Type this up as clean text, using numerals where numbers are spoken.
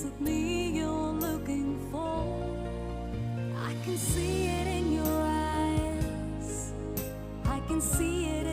peace with me you're looking for. I can see it in your eyes, I can see it